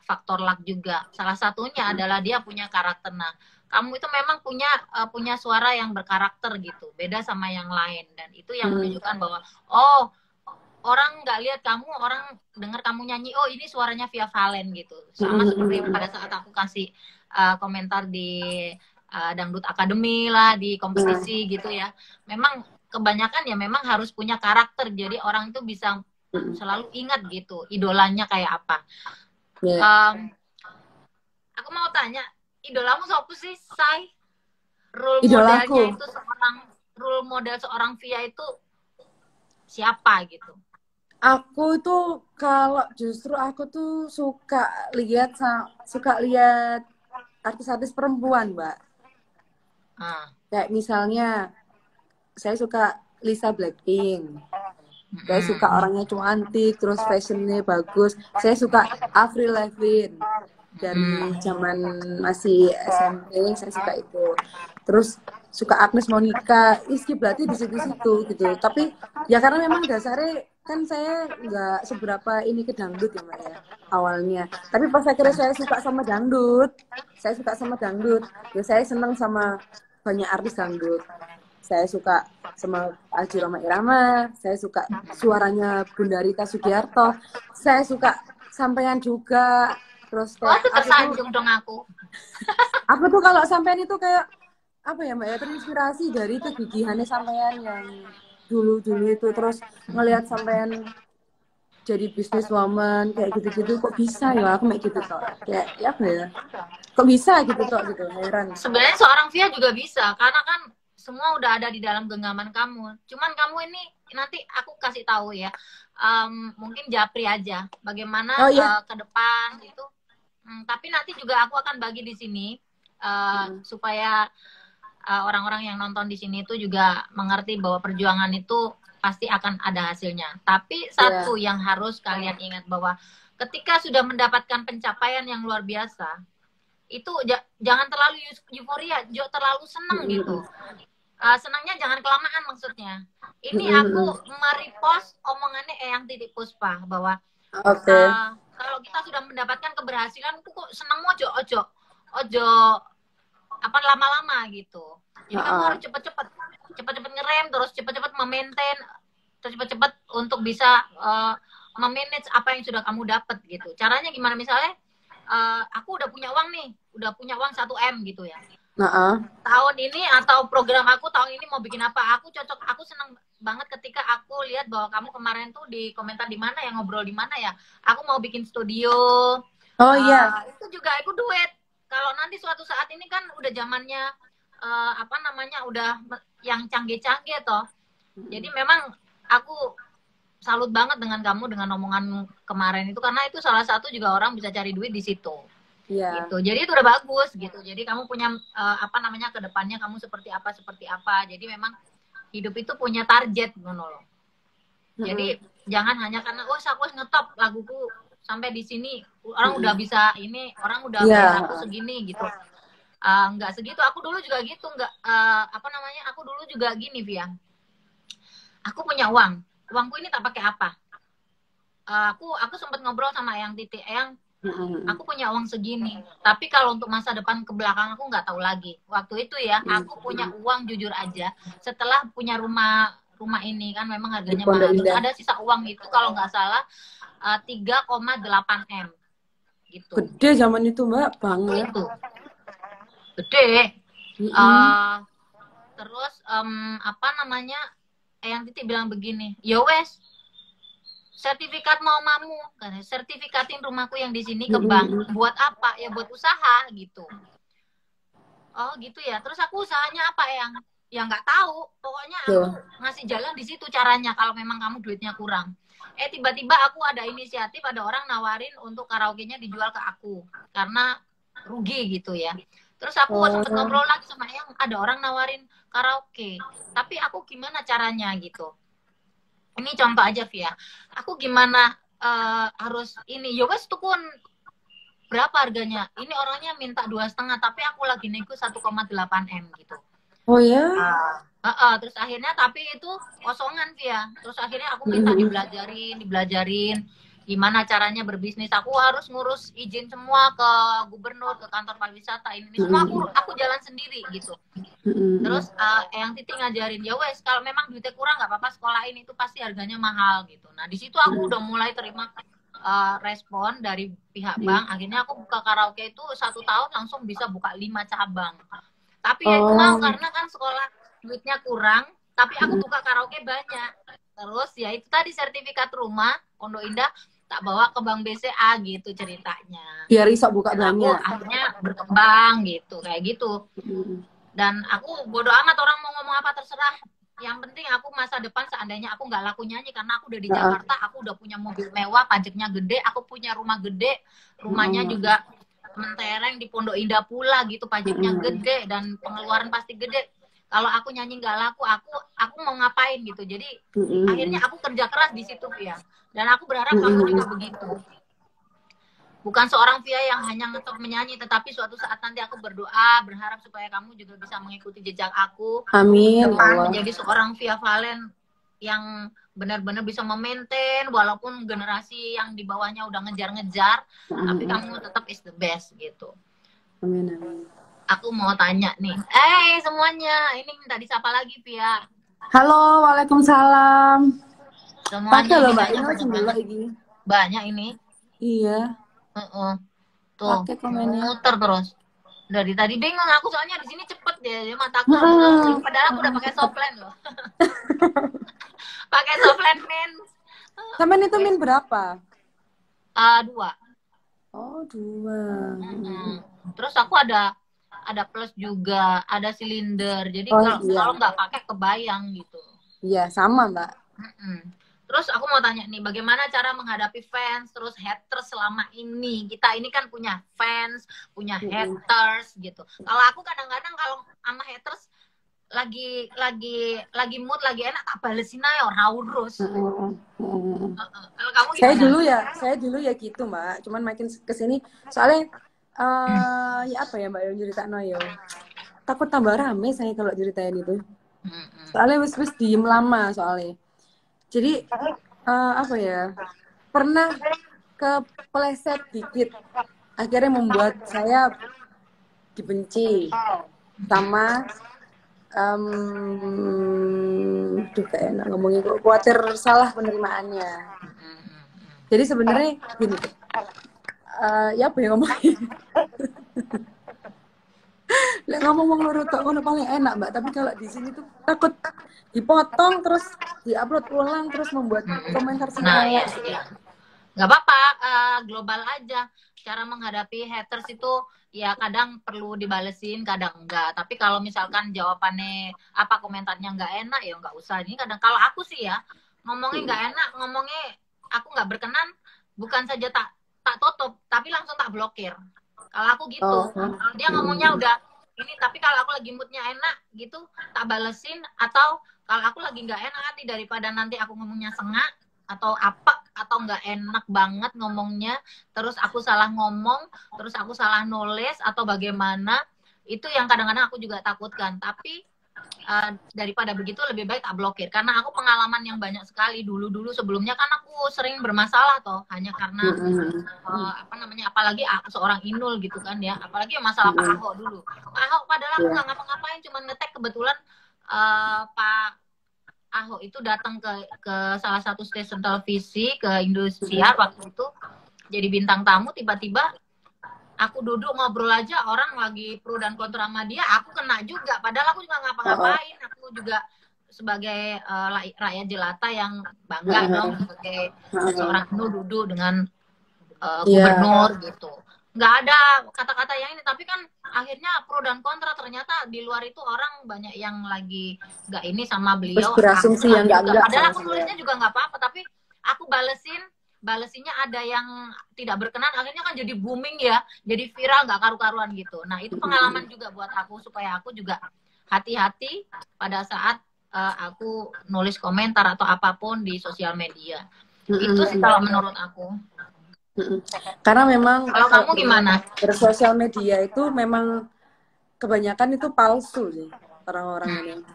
Speaker 2: faktor luck juga. Salah satunya adalah dia punya karakter. Nah, kamu itu memang punya suara yang berkarakter gitu, beda sama yang lain, dan itu yang menunjukkan bahwa orang nggak lihat kamu, orang dengar kamu nyanyi, oh ini suaranya Via Valen gitu. Sama seperti pada saat aku kasih komentar di Dangdut Academy lah, di kompetisi gitu ya. Memang kebanyakan ya memang harus punya karakter, jadi orang itu bisa selalu ingat gitu idolanya kayak apa. Aku mau tanya, idolamu siapa sih, Say? Role model seorang Via itu siapa gitu?
Speaker 3: Aku tuh kalau justru aku tuh suka lihat artis-artis perempuan, Mbak. Kayak misalnya saya suka Lisa Blackpink. Saya suka orangnya cantik, terus fashionnya bagus. Saya suka Avril Lavigne dari zaman masih SMP, saya suka itu. Terus suka Agnes Monica, Rizky berarti di situ-situ gitu. Tapi ya karena memang dasarnya kan saya nggak seberapa ini ke dangdut ya Mbak ya awalnya. Tapi pas akhirnya saya suka sama dangdut, ya saya senang sama banyak artis dangdut. Saya suka sama Aji Roma Irama, saya suka suaranya Bunda Rita Sugiarto, saya suka Sampean juga. Terus kayak
Speaker 2: tersanjung dong aku.
Speaker 3: Aku tuh kalau Sampean itu kayak apa ya Mbak ya, terinspirasi dari kegigihannya Sampean yang dulu itu, terus ngelihat Sampean jadi businesswoman kayak gitu-gitu, kok bisa ya aku kayak gitu toh, kayak ya apa ya, kok bisa gitu toh gitu, heran.
Speaker 2: Sebenarnya seorang Via juga bisa, karena kan semua udah ada di dalam genggaman kamu. Cuman kamu ini nanti aku kasih tahu ya, mungkin japri aja bagaimana ke depan gitu. Tapi nanti juga aku akan bagi di sini supaya orang-orang yang nonton di sini itu juga mengerti bahwa perjuangan itu pasti akan ada hasilnya. Tapi satu yang harus kalian ingat, bahwa ketika sudah mendapatkan pencapaian yang luar biasa, itu jangan terlalu euforia, terlalu senang gitu. Senangnya jangan kelamaan maksudnya. Ini aku merepost omongannya Eyang Titik Puspa bahwa kalau kita sudah mendapatkan keberhasilan, kok senang ojo apa lama-lama gitu. Jadi kamu harus cepet-cepet ngerem, terus cepet-cepet memaintain, terus cepet-cepet untuk bisa memanage apa yang sudah kamu dapat gitu. Caranya gimana? Misalnya aku udah punya uang 1M gitu ya. Tahun ini atau program aku tahun ini mau bikin apa? Aku senang banget ketika aku lihat bahwa kamu kemarin tuh di komentar di mana ya, ngobrol di mana ya. Aku mau bikin studio. Itu juga aku duet. Kalau nanti suatu saat ini kan udah zamannya udah yang canggih-canggih toh. Jadi memang aku salut banget dengan kamu, dengan omongan kemarin itu, karena itu salah satu juga orang bisa cari duit di situ. Gitu. Jadi itu udah bagus gitu. Jadi kamu punya ke depannya kamu seperti apa. Jadi memang hidup itu punya target ngono loh. Jadi jangan hanya karena aku ngetop laguku sampai di sini, orang udah bisa ini, orang udah bayar aku segini gitu. Nggak segitu. Aku dulu juga gitu, aku dulu juga gini, Via. Aku punya uangku ini tak pakai apa. Aku sempat ngobrol sama Eyang Titik, Eyang, Aku punya uang segini. Tapi kalau untuk masa depan ke belakang aku nggak tahu lagi. Waktu itu ya, aku punya uang jujur aja. Setelah punya rumah ini kan memang harganya mahal. Terus ada sisa uang itu kalau nggak salah 3,8 M gitu.
Speaker 3: Gede zaman itu Mbak, banget.
Speaker 2: Itu gede. Terus apa namanya? Yang Titi bilang begini, ya wes, sertifikat mamamu, kan sertifikatin rumahku yang di sini ke bank. Buat apa? Ya buat usaha gitu. Oh gitu ya. Terus aku usahanya apa yang nggak tahu. Pokoknya aku ngasih jalan di situ caranya kalau memang kamu duitnya kurang. Tiba-tiba aku ada inisiatif, ada orang nawarin untuk karaoke-nya dijual ke aku karena rugi gitu ya. Terus aku sempat ngobrol lagi sama yang ada orang nawarin karaoke. Tapi aku gimana caranya gitu. Ini contoh aja Via. Aku gimana harus ini. Ya wes tukun berapa harganya? Ini orangnya minta 2,5 tapi aku lagi nego 1,8 M gitu.
Speaker 3: Oh ya?
Speaker 2: Terus akhirnya tapi itu kosongan Via. Terus akhirnya aku minta dibelajarin gimana caranya berbisnis. Aku harus ngurus izin semua ke gubernur, ke kantor pariwisata ini semua aku jalan sendiri gitu. Terus yang Titi ngajarin ya wes kalau memang duitnya kurang nggak apa-apa sekolahin, itu pasti harganya mahal gitu. Nah di situ aku udah mulai terima respon dari pihak bank. Akhirnya aku buka karaoke itu 1 tahun langsung bisa buka 5 cabang. Tapi ya itu mau karena kan sekolah duitnya kurang, tapi aku buka karaoke banyak. Terus ya itu tadi sertifikat rumah Pondok Indah tak bawa ke Bank BCA gitu ceritanya.
Speaker 3: Biar iso buka banyak.
Speaker 2: Akhirnya berkembang gitu, kayak gitu. Dan aku bodo amat orang mau ngomong apa terserah. Yang penting aku masa depan seandainya aku nggak laku nyanyi karena aku udah di Jakarta, aku udah punya mobil mewah, pajaknya gede, aku punya rumah gede, rumahnya juga mentereng di Pondok Indah pula gitu, pajaknya gede dan pengeluaran pasti gede. Kalau aku nyanyi nggak laku, aku mau ngapain gitu. Jadi akhirnya aku kerja keras di situ ya. Dan aku berharap kamu juga begitu. Bukan seorang Via yang hanya ngetop menyanyi, tetapi suatu saat nanti aku berdoa, berharap supaya kamu juga bisa mengikuti jejak aku.
Speaker 3: Amin.
Speaker 2: Menjadi seorang Via Valen yang benar-benar bisa memaintain, walaupun generasi yang di bawahnya udah ngejar-ngejar, tapi kamu tetap is the best gitu.
Speaker 3: Amin.
Speaker 2: Aku mau tanya nih, semuanya, ini minta disapa lagi Via.
Speaker 3: Halo, waalaikumsalam.
Speaker 2: Semuanya
Speaker 3: loh Mbak, ini
Speaker 2: banyak ini.
Speaker 3: Iya.
Speaker 2: Tuh, muter terus. Dari tadi bingung aku soalnya di sini cepet ya, mataku. Padahal aku udah pakai softline loh. Pakai softline min.
Speaker 3: Sampai itu min berapa?
Speaker 2: 2.
Speaker 3: Oh 2.
Speaker 2: Terus aku ada plus juga, ada silinder. Jadi kalau nggak pakai kebayang gitu.
Speaker 3: Iya sama Mbak.
Speaker 2: Terus aku mau tanya nih, bagaimana cara menghadapi fans, terus haters selama ini? Kita ini kan punya fans, punya haters gitu. Kalau aku kadang-kadang kalau sama haters lagi mood, lagi enak, tak balesin aja raul terus. Kalau kamu gimana?
Speaker 3: Saya dulu ya gitu Mbak. Cuman makin kesini soalnya ya apa ya Mbak yang cerita yo. Takut tambah rame saya kalau ceritain itu. Soalnya wis diem lama soalnya. Jadi apa ya, pernah kepleset dikit, akhirnya membuat saya dibenci sama kayak enak ngomongnya kok, khawatir salah penerimaannya. Jadi sebenarnya gini, ya apa ya ngomongin ngomong nurut kok paling enak Mbak, tapi kalau di sini tuh takut dipotong terus diupload ulang terus membuat komentar
Speaker 2: iya. Nggak apa-apa, global aja cara menghadapi haters itu. Ya kadang perlu dibalesin, kadang enggak. Tapi kalau misalkan jawabannya komentarnya nggak enak, ya nggak usah. Ini kadang kalau aku sih ya ngomongnya nggak enak, ngomongnya aku nggak berkenan, bukan saja tak tutup, tapi langsung tak blokir. Kalau aku gitu, dia ngomongnya udah ini, tapi kalau aku lagi moodnya enak gitu, tak balesin. Atau kalau aku lagi nggak enak hati, daripada nanti aku ngomongnya sengak atau apa, atau nggak enak banget ngomongnya, terus aku salah ngomong, terus aku salah nulis atau bagaimana, itu yang kadang-kadang aku juga takutkan. Tapi daripada begitu lebih baik tak blokir, karena aku pengalaman yang banyak sekali dulu sebelumnya kan aku sering bermasalah toh hanya karena apa namanya, apalagi seorang Inul gitu kan ya, apalagi masalah Pak Ahok dulu. Pak Ahok padahal aku nggak ngapa-ngapain, cuma ngetek kebetulan Pak Ahok itu datang ke salah satu stasiun televisi ke Indosiar waktu itu jadi bintang tamu, tiba-tiba aku duduk ngobrol aja orang lagi pro dan kontra sama dia, aku kena juga padahal aku juga ngapa-ngapain. Aku juga sebagai rakyat jelata yang bangga dong sebagai seorang Inul duduk dengan gubernur gitu. Nggak ada kata-kata yang ini, tapi kan akhirnya pro dan kontra, ternyata di luar itu orang banyak yang lagi nggak ini sama beliau.
Speaker 3: Berasumsi yang enggak.
Speaker 2: Padahal aku nulisnya juga nggak apa-apa, tapi aku balesinya ada yang tidak berkenan, akhirnya kan jadi booming ya, jadi viral nggak karu-karuan gitu. Nah itu pengalaman juga buat aku supaya aku juga hati-hati pada saat aku nulis komentar atau apapun di sosial media. Itu sih kalau menurut aku.
Speaker 3: Karena memang
Speaker 2: kalau kamu gimana?
Speaker 3: Bersosial media itu memang kebanyakan itu palsu sih orang-orang ini.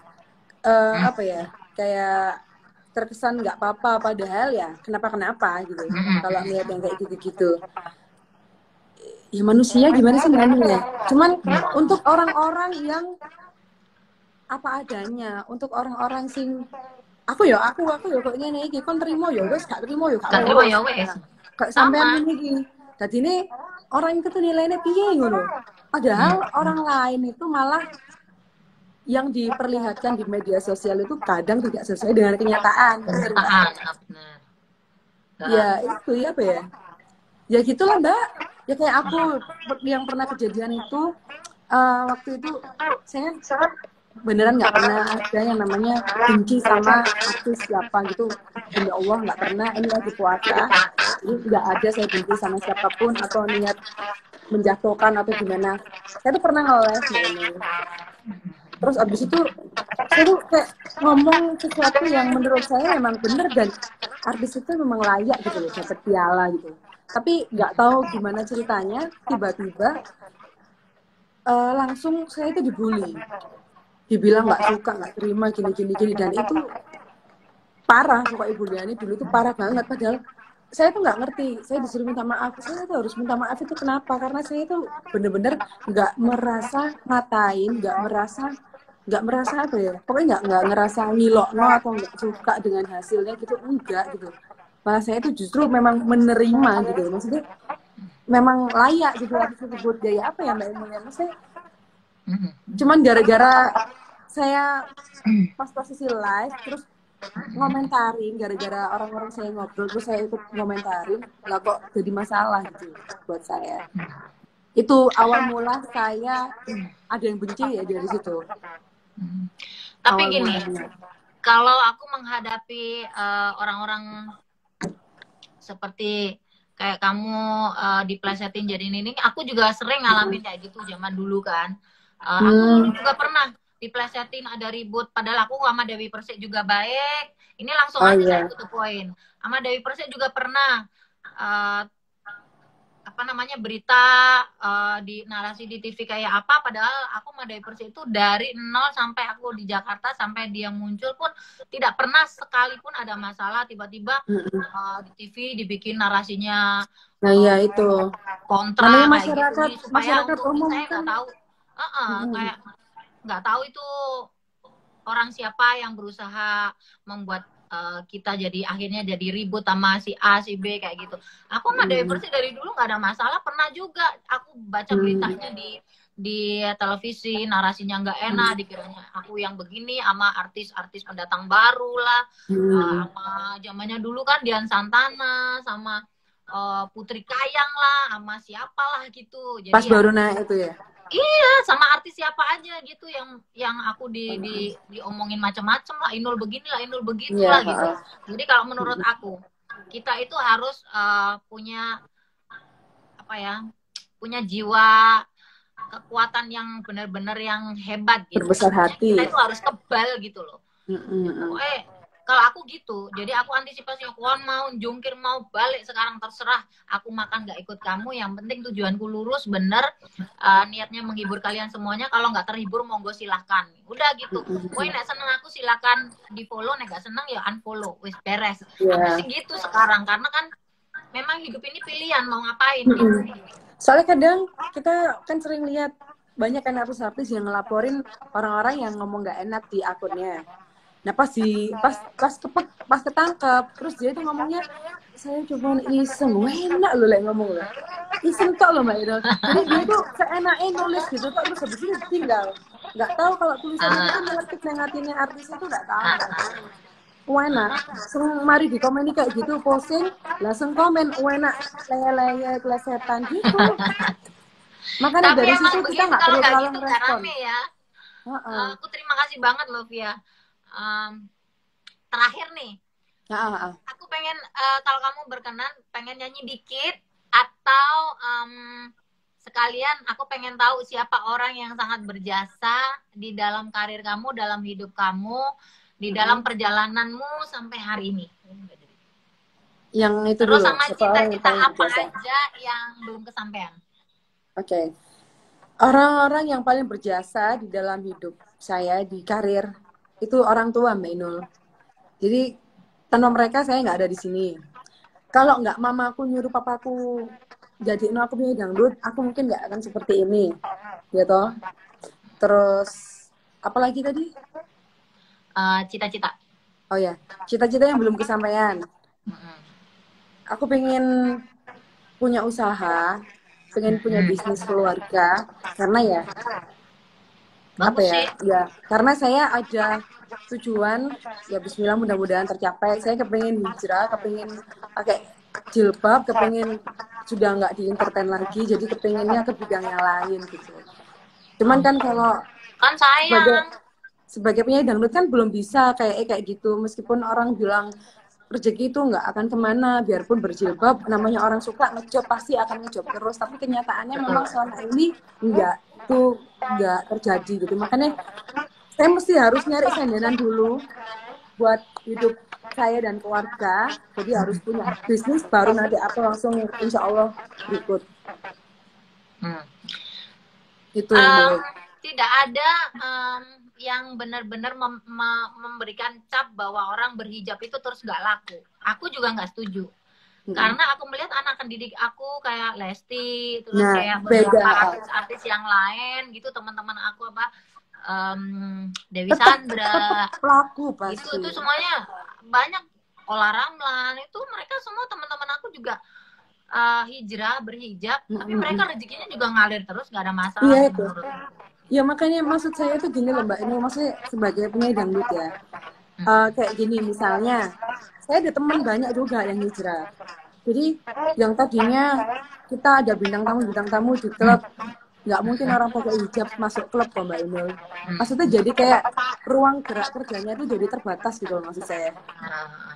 Speaker 3: Apa ya, kayak terkesan nggak apa-apa padahal ya kenapa gitu. Kalau lihat yang kayak gitu-gitu, ya manusia gimana sih ya. Cuman untuk orang-orang yang apa adanya, untuk orang-orang sing aku ya kok ngene iki kon trimo ya wis gak trimo ya gak
Speaker 2: trimo ya wis.
Speaker 3: Kayak sampean iki. Dadi ini orang itu tuh nilainya piye ngono. Padahal orang lain itu malah yang diperlihatkan di media sosial itu kadang tidak sesuai dengan kenyataan. Ya itu ya apa ya? Ya gitulah Mbak. Ya kayak aku yang pernah kejadian itu waktu itu saya beneran nggak pernah ada yang namanya benci sama artis siapa gitu. Demi Allah nggak pernah. Ini lagi puasa, jadi nggak ada saya benci sama siapapun atau niat menjatuhkan atau gimana. Saya tuh pernah nge-live ini. Terus abis itu saya tuh kayak ngomong sesuatu yang menurut saya memang benar dan artis itu memang layak gitu loh dapat piala gitu. Tapi nggak tahu gimana ceritanya tiba-tiba langsung saya itu dibully. Dibilang nggak suka, nggak terima, gini, dan itu parah. Pokoknya buliannya dulu tuh parah banget, padahal saya tuh nggak ngerti. Saya disuruh minta maaf, saya tuh harus minta maaf itu kenapa? Karena saya tuh bener-bener nggak merasa ngatain, nggak merasa apa ya, pokoknya nggak ngerasa ngilokno atau nggak suka dengan hasilnya gitu, enggak gitu. Malah saya tuh justru memang menerima gitu, maksudnya memang layak gitu harus disebut gaya apa ya Mbak Emu ya, maksudnya cuman gara-gara saya pas posisi live terus ngomentarin, gara-gara orang-orang saya ngobrol terus saya ikut ngomentarin, lah kok jadi masalah gitu buat saya. Itu awal mula saya ada yang benci ya dari situ.
Speaker 2: Tapi awal gini, kalau aku menghadapi orang-orang seperti kayak kamu diplesetin jadi ini, aku juga sering ngalamin kayak gitu zaman dulu kan. Aku juga pernah diplesetin, ada ribut, padahal aku sama Dewi Persik juga baik. Ini langsung aja saya ikut poin. Sama Dewi Persik juga pernah apa namanya berita di narasi di TV kayak apa, padahal aku sama Dewi Persik itu dari nol sampai aku di Jakarta sampai dia muncul pun tidak pernah sekalipun ada masalah. Tiba-tiba di TV dibikin narasinya
Speaker 3: ya itu
Speaker 2: kontra
Speaker 3: masyarakat,
Speaker 2: kayak gitu, supaya
Speaker 3: masyarakat
Speaker 2: untuk
Speaker 3: umum
Speaker 2: saya nggak tahu kayak nggak tahu itu orang siapa yang berusaha membuat kita jadi akhirnya jadi ribut sama si A si B kayak gitu. Aku sama Dewi Persik dari dulu nggak ada masalah, pernah juga aku baca beritanya di televisi, narasinya nggak enak, dikiranya aku yang begini sama artis-artis pendatang baru lah, sama zamannya dulu kan Dian Santana sama Putri Kayang lah, sama siapalah gitu. Jadi
Speaker 3: pas baru naik itu ya.
Speaker 2: Iya, sama artis siapa aja gitu yang aku diomongin macam-macam lah, Inul begini lah, Inul begitu lah gitu. Jadi kalau menurut aku, kita itu harus punya apa ya? Punya jiwa kekuatan yang benar-benar yang hebat gitu.
Speaker 3: Berbesar hati.
Speaker 2: Kita itu harus kebal gitu loh. Pokoknya Kalau aku gitu, jadi aku antisipasi, aku mau jungkir, mau balik sekarang terserah. Aku makan nggak ikut kamu, yang penting tujuanku lurus, bener, niatnya menghibur kalian semuanya. Kalau nggak terhibur, monggo silahkan. Udah gitu. Woi, nek seneng aku silahkan di follow, nek nggak seneng ya unfollow, wis beres. Aku sih gitu sekarang, karena kan memang hidup ini pilihan mau ngapain gitu.
Speaker 3: Soalnya kadang kita kan sering lihat banyak kan artis-artis yang ngelaporin orang-orang yang ngomong nggak enak di akunnya. Nah pas ketangkep, terus dia tuh ngomongnya saya cuma iseng, enak loh like ngomong loh, iseng tok loh Mbak Idol. Jadi dia tuh seenaknya nulis gitu tok, terus habis itu tinggal. Nggak tahu kalau tulisannya itu nyeletuk nengatinnya artis itu nggak tahu. Enak, mari di komen kayak gitu, posting langsung komen enak, leye-leye kelesetan gitu. Makanya
Speaker 2: Tapi
Speaker 3: dari
Speaker 2: emang
Speaker 3: situ kita
Speaker 2: begitu,
Speaker 3: nggak
Speaker 2: kalau
Speaker 3: perlu
Speaker 2: nggak
Speaker 3: terlalu
Speaker 2: gitu nggak
Speaker 3: merespon.
Speaker 2: rame ya. Aku terima kasih banget loh Via. Terakhir nih, aku pengen kalau kamu berkenan pengen nyanyi dikit, atau sekalian aku pengen tahu siapa orang yang sangat berjasa di dalam karir kamu, dalam hidup kamu, di dalam perjalananmu sampai hari ini.
Speaker 3: Yang itu
Speaker 2: Terus
Speaker 3: dulu,
Speaker 2: sama cita-cita apa aja yang belum kesampaian.
Speaker 3: Oke. Orang-orang yang paling berjasa di dalam hidup saya, di karir, itu orang tua Mbak Inul. Jadi tanpa mereka saya nggak ada di sini. Kalau nggak mamaku nyuruh papaku jadiin aku penyanyi dangdut, aku mungkin nggak akan seperti ini, gitu. Terus apalagi tadi?
Speaker 2: Cita-cita.
Speaker 3: Oh ya, cita-cita yang belum kesampaian. Aku pengen punya usaha, pengen punya bisnis keluarga, karena ya
Speaker 2: bagus
Speaker 3: apa ya, ya karena saya ada tujuan, ya bismillah mudah-mudahan tercapai. Saya kepengen hijrah, kepengen pakai jilbab, kepengen sudah nggak di entertain lagi, jadi kepengennya ke bidang yang lain gitu. Cuman kan kalau
Speaker 2: kan sayang
Speaker 3: sebagai penyanyi dangdut kan belum bisa kayak gitu, meskipun orang bilang rezeki itu nggak akan kemana, biarpun berjilbab, namanya orang suka ngejob pasti akan ngejob terus, tapi kenyataannya memang selama ini nggak terjadi gitu. Makanya saya mesti harus nyari sandaran dulu buat hidup saya dan keluarga, jadi harus punya bisnis, baru nanti aku langsung insya Allah berikut. Itu
Speaker 2: tidak ada yang benar-benar memberikan cap bahwa orang berhijab itu terus nggak laku. Aku juga nggak setuju. Karena aku melihat anak pendidik aku kayak Lesti, terus kayak beberapa artis-artis yang lain gitu, teman-teman aku Dewi Sandra,
Speaker 3: pelaku pasti.
Speaker 2: Itu semuanya banyak, Ola Ramlan, itu mereka semua teman-teman aku juga hijrah, berhijab, tapi mereka rezekinya juga ngalir terus, nggak ada masalah.
Speaker 3: Iya itu. Ya makanya maksud saya tuh gini loh Mbak, ini maksudnya sebagai penyanyi dangdut ya. Kayak gini misalnya, saya ada teman banyak juga yang hijrah. Jadi yang tadinya kita ada bintang tamu di klub, nggak mungkin orang pakai hijab masuk klub kok Mbak Inul. Maksudnya jadi kayak ruang gerak kerjanya itu jadi terbatas gitu loh maksud saya.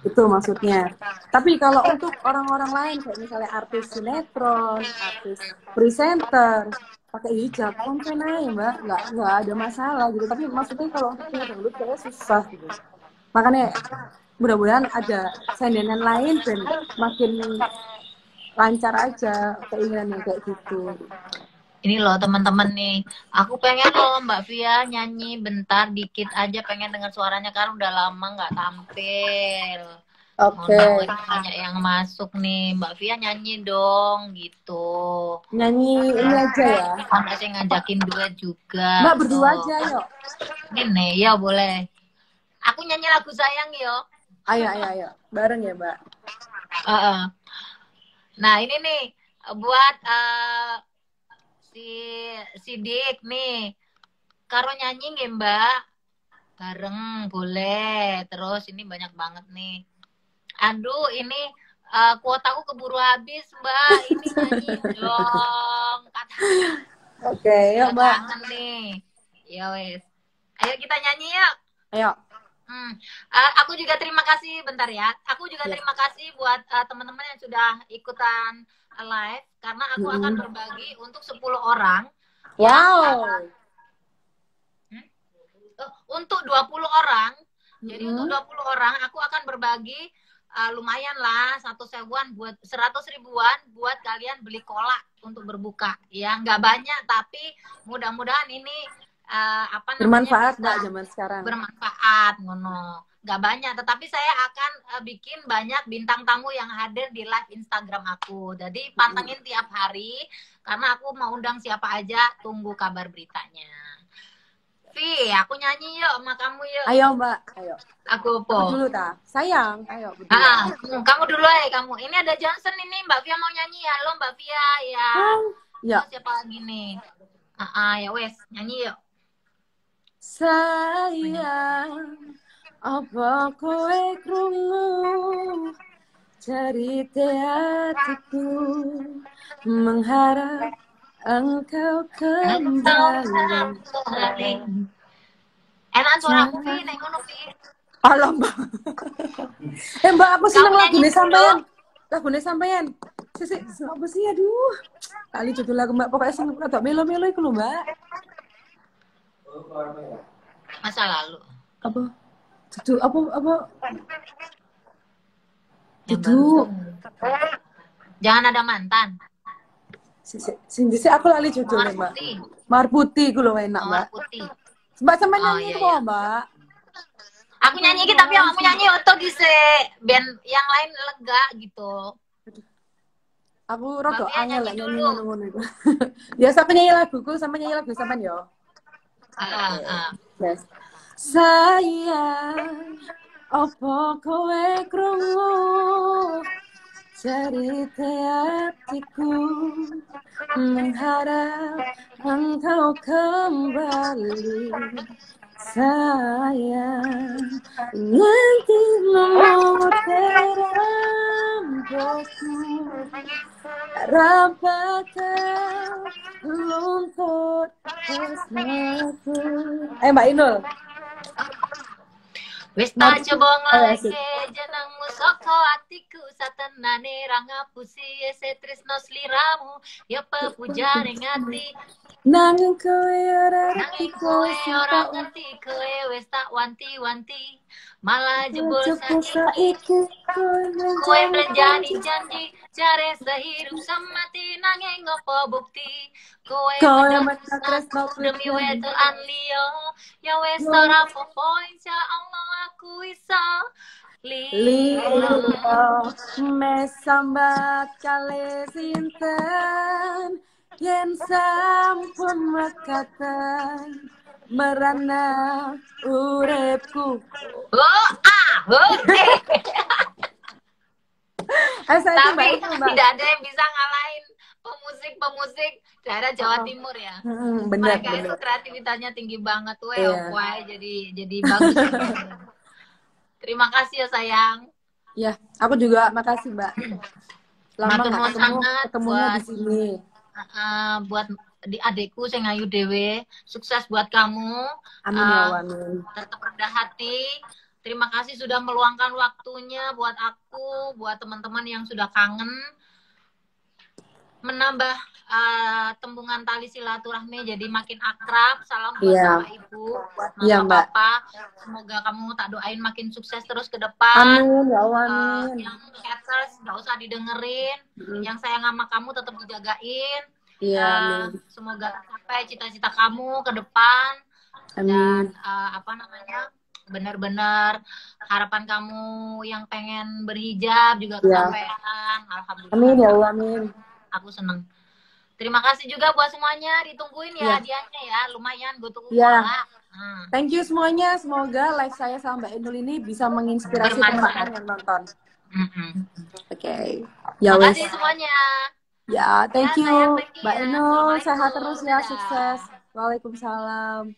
Speaker 3: Itu maksudnya. Tapi kalau untuk orang-orang lain kayak misalnya artis sinetron, artis presenter, pakai hijab, konten aja Mbak, nggak ada masalah gitu. Tapi maksudnya kalau untuk penyanyi dangdut kayaknya susah gitu. Makanya mudah-mudahan ada sandanan lain dan makin lancar aja keinginan yang kayak gitu.
Speaker 2: Ini loh teman-teman nih, aku pengen loh Mbak Via nyanyi bentar dikit aja, pengen dengar suaranya kan udah lama nggak tampil.
Speaker 3: Oke.
Speaker 2: Banyak yang masuk nih, Mbak Via nyanyi dong gitu.
Speaker 3: Nyanyi ini aja ya.
Speaker 2: Ada yang ngajakin duet juga.
Speaker 3: Mbak berdua aja yuk.
Speaker 2: Ini ya boleh. Aku nyanyi lagu sayang yuk.
Speaker 3: Ayo. Bareng ya Mbak.
Speaker 2: Nah ini nih buat si Dik nih. Karo nyanyi nggih Mbak? Bareng boleh. Terus ini banyak banget nih. Aduh ini kuotaku keburu habis Mbak. Ini nyanyi dong.
Speaker 3: Oke, yuk Mbak.
Speaker 2: Nih. Ya wes. Ayo kita nyanyi yuk.
Speaker 3: Ayo.
Speaker 2: Aku juga terima kasih, bentar ya. Aku juga terima kasih buat teman-teman yang sudah ikutan live, karena aku akan berbagi untuk 10 orang.
Speaker 3: Wow.
Speaker 2: Untuk 20 orang Jadi untuk 20 orang aku akan berbagi lumayan lah 1.000-an buat 100 ribuan buat kalian beli kolak untuk berbuka. Ya nggak banyak tapi mudah-mudahan ini apa namanya
Speaker 3: Bermanfaat
Speaker 2: bisa
Speaker 3: Mbak zaman sekarang.
Speaker 2: bermanfaat ngono. Nggak banyak tetapi saya akan bikin banyak bintang tamu yang hadir di live Instagram aku. Jadi pantengin tiap hari karena aku mau undang siapa aja, tunggu kabar beritanya. Vi, aku nyanyi yuk sama kamu yuk.
Speaker 3: Ayo Mbak, ayo.
Speaker 2: Aku
Speaker 3: Aku
Speaker 2: po.
Speaker 3: dulu ta. Sayang, ayo berdua.
Speaker 2: Kamu dulu ya kamu. Ini ada Johnson ini, Mbak Via mau nyanyi ya. Halo Mbak Via ya.
Speaker 3: Ya.
Speaker 2: Oh, siapa lagi nih? Ya wes, nyanyi yuk.
Speaker 3: Sayang, apa kowe krungu cerita hatiku, mengharap engkau kembali.
Speaker 2: Enak suara aku Vi, nek ngono Vi.
Speaker 3: Halo Mbak. Mbak, aku seneng
Speaker 2: Kamu
Speaker 3: lagu
Speaker 2: nyanyi
Speaker 3: sampean. Lagune sampean. Sisi, apa sih aduh. Kali judul lagu Mbak pokoknya seneng rada melo-melo iku lho, Mbak.
Speaker 2: Masa lalu.
Speaker 3: Apa? Judul apa?
Speaker 2: Yang
Speaker 3: Judul.
Speaker 2: Jangan ada mantan.
Speaker 3: Sing dhisik aku lali judulnya, Mbak. Mawar putih iku lho enak, Mbak.
Speaker 2: Mawar putih.
Speaker 3: Mbak sampean nyanyi
Speaker 2: iya,
Speaker 3: kok,
Speaker 2: iya.
Speaker 3: Mbak.
Speaker 2: Aku nyanyi gitu tapi kamu nyanyi oto dhisik. Band yang lain lega gitu.
Speaker 3: Aku rada
Speaker 2: Mbak Via
Speaker 3: angel
Speaker 2: nyanyi
Speaker 3: nyanyi
Speaker 2: dulu.
Speaker 3: ngono-ngono iku. Biasa aku nyanyi laguku sama nyanyi lagu sampean yo. Yes. Sayang, apa kowe krungu cerita hatiku, mengharap engkau kembali. Sayang, nanti mau terampasku, rapatkan lumpur bersamaku. Mbak Inul.
Speaker 2: Wis tak coba ngeleke jenengmu saka atiku satenane ra ngapusi ese tresno sliramu ya pepujane ngati
Speaker 3: Nanging kowe ora
Speaker 2: nanging kowe ora ngerti kowe wis tak wanti-wanti malah jebol saiki kowe menjadi janji jare sehidup semati nanging ngopo bukti kowe mendak tresno demi wedokan liya ya wis ora apa-apa insyaallah aku iso
Speaker 3: Lilo mesambat kali sinten yen sampun mekatan merana uripku.
Speaker 2: Tapi tidak ada yang bisa ngalahin pemusik daerah Jawa Timur ya.
Speaker 3: Benar.
Speaker 2: Mereka itu kreativitasnya tinggi banget, jadi bagus. Terima kasih ya sayang.
Speaker 3: Ya, aku juga makasih Mbak. Lama nggak ketemunya di sini.
Speaker 2: Buat di adekku saya ngayu dewe, sukses buat kamu.
Speaker 3: Amin ya amin.
Speaker 2: Tetap rendah hati. Terima kasih sudah meluangkan waktunya buat aku, buat teman-teman yang sudah kangen. Menambah tembungan tali silaturahmi jadi makin akrab. Salam buat Bapak Ibu, buat Mama Papa. Semoga kamu tak doain makin sukses terus ke depan.
Speaker 3: Amin ya Allah, amin.
Speaker 2: Yang haters nggak usah didengerin. Yang sayang sama kamu tetap dijagain.
Speaker 3: Iya.
Speaker 2: Semoga tercapai cita-cita kamu ke depan.
Speaker 3: Amin.
Speaker 2: Dan benar-benar harapan kamu yang pengen berhijab juga kesampaian. Alhamdulillah.
Speaker 3: Amin ya Allah, amin.
Speaker 2: Aku seneng. Terima kasih juga buat semuanya, ditungguin ya hadiahnya ya, lumayan gue tunggu.
Speaker 3: Thank you semuanya, semoga live saya sama Mbak Inul ini bisa menginspirasi teman-teman yang nonton. Oke. Ya
Speaker 2: terima kasih semuanya.
Speaker 3: Ya, thank you
Speaker 2: sayang,
Speaker 3: Mbak Inul, sehat terus ya, sukses. Waalaikumsalam.